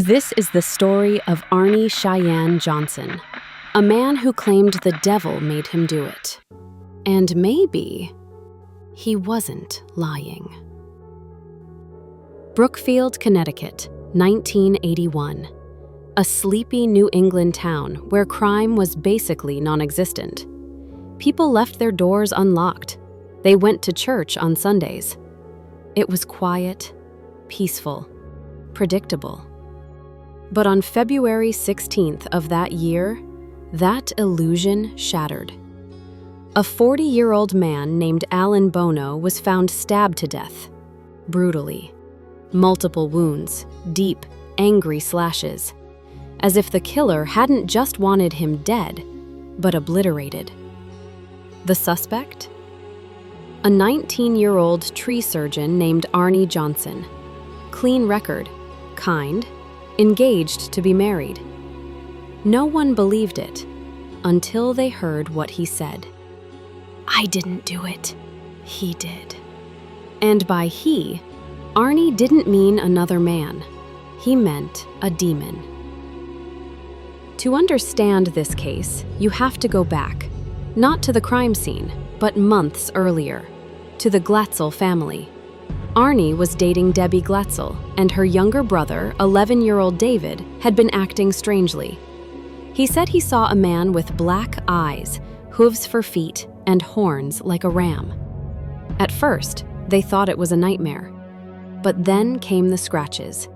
This is the story of Arnie Cheyenne Johnson, a man who claimed the devil made him do it. And maybe he wasn't lying. Brookfield, Connecticut, 1981. A sleepy New England town where crime was basically non-existent. People left their doors unlocked. They went to church on Sundays. It was quiet, peaceful, predictable. But on February 16th of that year, that illusion shattered. A 40-year-old man named Alan Bono was found stabbed to death, brutally. Multiple wounds, deep, angry slashes, as if the killer hadn't just wanted him dead, but obliterated. The suspect? A 19-year-old tree surgeon named Arnie Johnson. Clean record, kind, engaged to be married. No one believed it until they heard what he said. "I didn't do it. He did." And by he, Arnie didn't mean another man. He meant a demon. To understand this case, you have to go back, not to the crime scene, but months earlier, to the Glatzel family. Arnie was dating Debbie Glatzel, and her younger brother, 11-year-old David, had been acting strangely. He said he saw a man with black eyes, hooves for feet, and horns like a ram. At first, they thought it was a nightmare. But then came the scratches.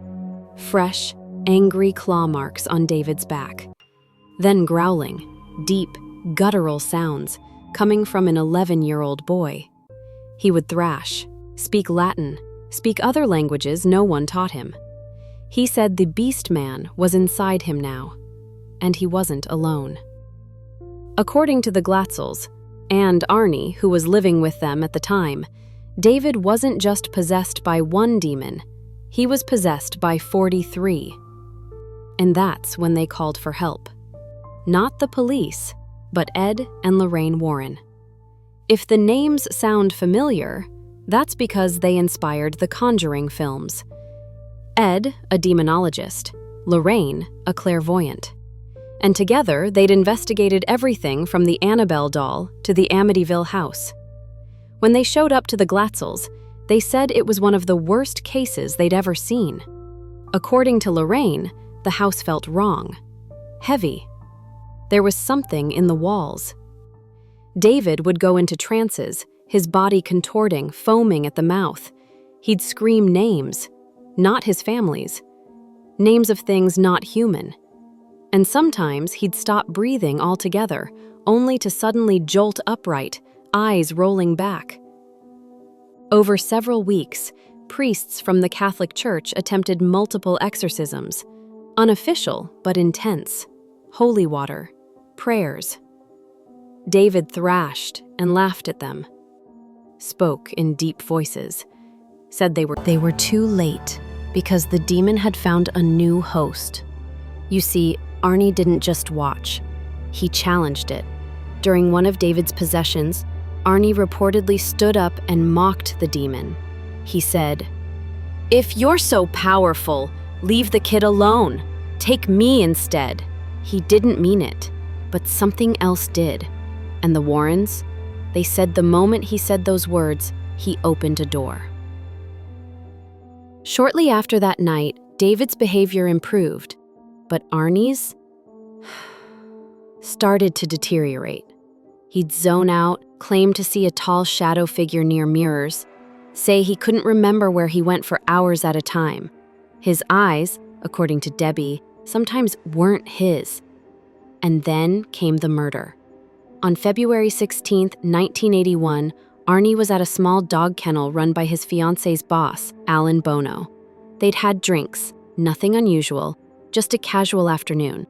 Fresh, angry claw marks on David's back. Then growling, deep, guttural sounds coming from an 11-year-old boy. He would thrash, speak Latin, speak other languages no one taught him. He said the beast man was inside him now, and he wasn't alone. According to the Glatzels, and Arnie, who was living with them at the time, David wasn't just possessed by one demon, he was possessed by 43. And that's when they called for help. Not the police, but Ed and Lorraine Warren. If the names sound familiar, that's because they inspired the Conjuring films. Ed, a demonologist, Lorraine, a clairvoyant. And together, they'd investigated everything from the Annabelle doll to the Amityville house. When they showed up to the Glatzels, they said it was one of the worst cases they'd ever seen. According to Lorraine, the house felt wrong, heavy. There was something in the walls. David would go into trances, his body contorting, foaming at the mouth. He'd scream names, not his family's, names of things not human. And sometimes he'd stop breathing altogether, only to suddenly jolt upright, eyes rolling back. Over several weeks, priests from the Catholic Church attempted multiple exorcisms, unofficial but intense, holy water, prayers. David thrashed and laughed at them, spoke in deep voices, said they were too late because the demon had found a new host. You see, Arnie didn't just watch, he challenged it. During one of David's possessions, Arnie reportedly stood up and mocked the demon. He said, "If you're so powerful, leave the kid alone. Take me instead." He didn't mean it, but something else did. And the Warrens, they said the moment he said those words, he opened a door. Shortly after that night, David's behavior improved, but Arnie's started to deteriorate. He'd zone out, claim to see a tall shadow figure near mirrors, say he couldn't remember where he went for hours at a time. His eyes, according to Debbie, sometimes weren't his. And then came the murder. On February 16, 1981, Arnie was at a small dog kennel run by his fiancé's boss, Alan Bono. They'd had drinks, nothing unusual, just a casual afternoon.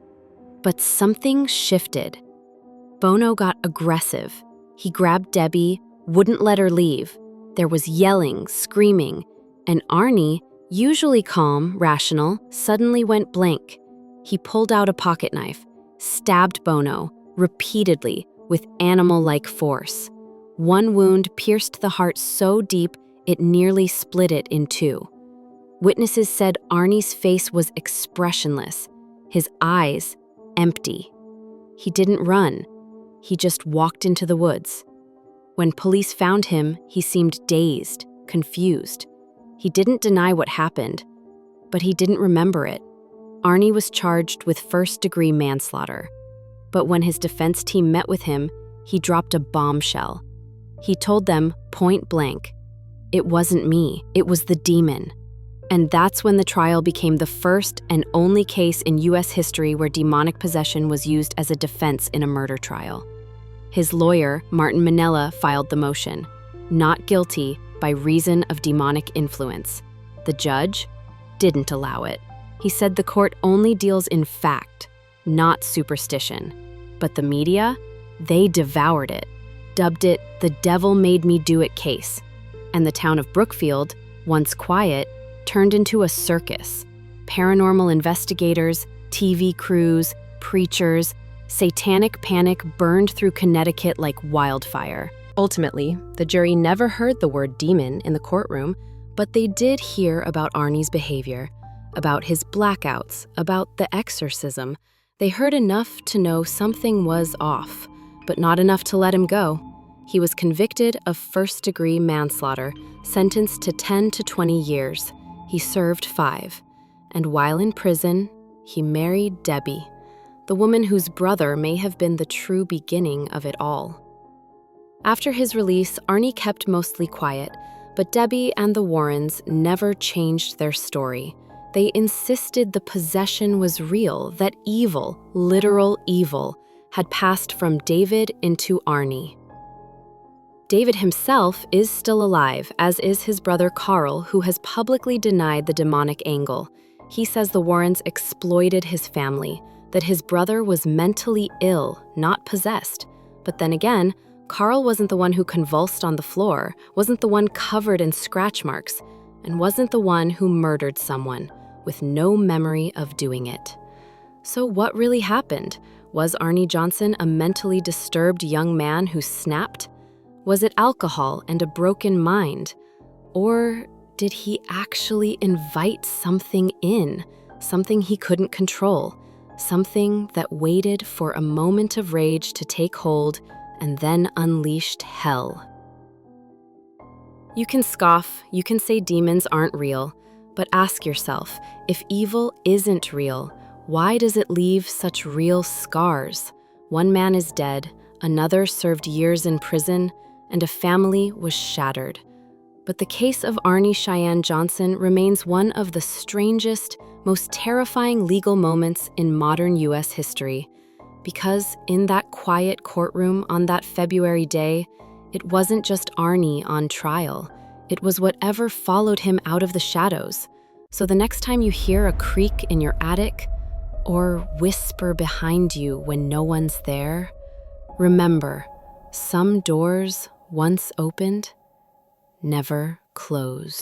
But something shifted. Bono got aggressive. He grabbed Debbie, wouldn't let her leave. There was yelling, screaming, and Arnie, usually calm, rational, suddenly went blank. He pulled out a pocket knife, stabbed Bono, repeatedly, with animal-like force. One wound pierced the heart so deep it nearly split it in two. Witnesses said Arnie's face was expressionless, his eyes empty. He didn't run. He just walked into the woods. When police found him, he seemed dazed, confused. He didn't deny what happened, but he didn't remember it. Arnie was charged with first-degree manslaughter. But when his defense team met with him, he dropped a bombshell. He told them, point blank, "It wasn't me, it was the demon." And that's when the trial became the first and only case in U.S. history where demonic possession was used as a defense in a murder trial. His lawyer, Martin Minnella, filed the motion, not guilty by reason of demonic influence. The judge didn't allow it. He said the court only deals in fact, not superstition. But the media, they devoured it, dubbed it the devil made me do it case. And the town of Brookfield, once quiet, turned into a circus. Paranormal investigators, TV crews, preachers, satanic panic burned through Connecticut like wildfire. Ultimately, the jury never heard the word demon in the courtroom, but they did hear about Arnie's behavior, about his blackouts, about the exorcism. They heard enough to know something was off, but not enough to let him go. He was convicted of first-degree manslaughter, sentenced to 10 to 20 years. He served 5. And while in prison, he married Debbie, the woman whose brother may have been the true beginning of it all. After his release, Arnie kept mostly quiet, but Debbie and the Warrens never changed their story. They insisted the possession was real, that evil, literal evil, had passed from David into Arnie. David himself is still alive, as is his brother Carl, who has publicly denied the demonic angle. He says the Warrens exploited his family, that his brother was mentally ill, not possessed. But then again, Carl wasn't the one who convulsed on the floor, wasn't the one covered in scratch marks, and wasn't the one who murdered someone, with no memory of doing it. So what really happened? Was Arnie Johnson a mentally disturbed young man who snapped? Was it alcohol and a broken mind? Or did he actually invite something in, something he couldn't control, something that waited for a moment of rage to take hold and then unleashed hell? You can scoff, you can say demons aren't real, but ask yourself, if evil isn't real, why does it leave such real scars? One man is dead, another served years in prison, and a family was shattered. But the case of Arnie Cheyenne Johnson remains one of the strangest, most terrifying legal moments in modern U.S. history. Because in that quiet courtroom on that February day, it wasn't just Arnie on trial. It was whatever followed him out of the shadows. So the next time you hear a creak in your attic, or whisper behind you when no one's there, remember, some doors once opened, never closed.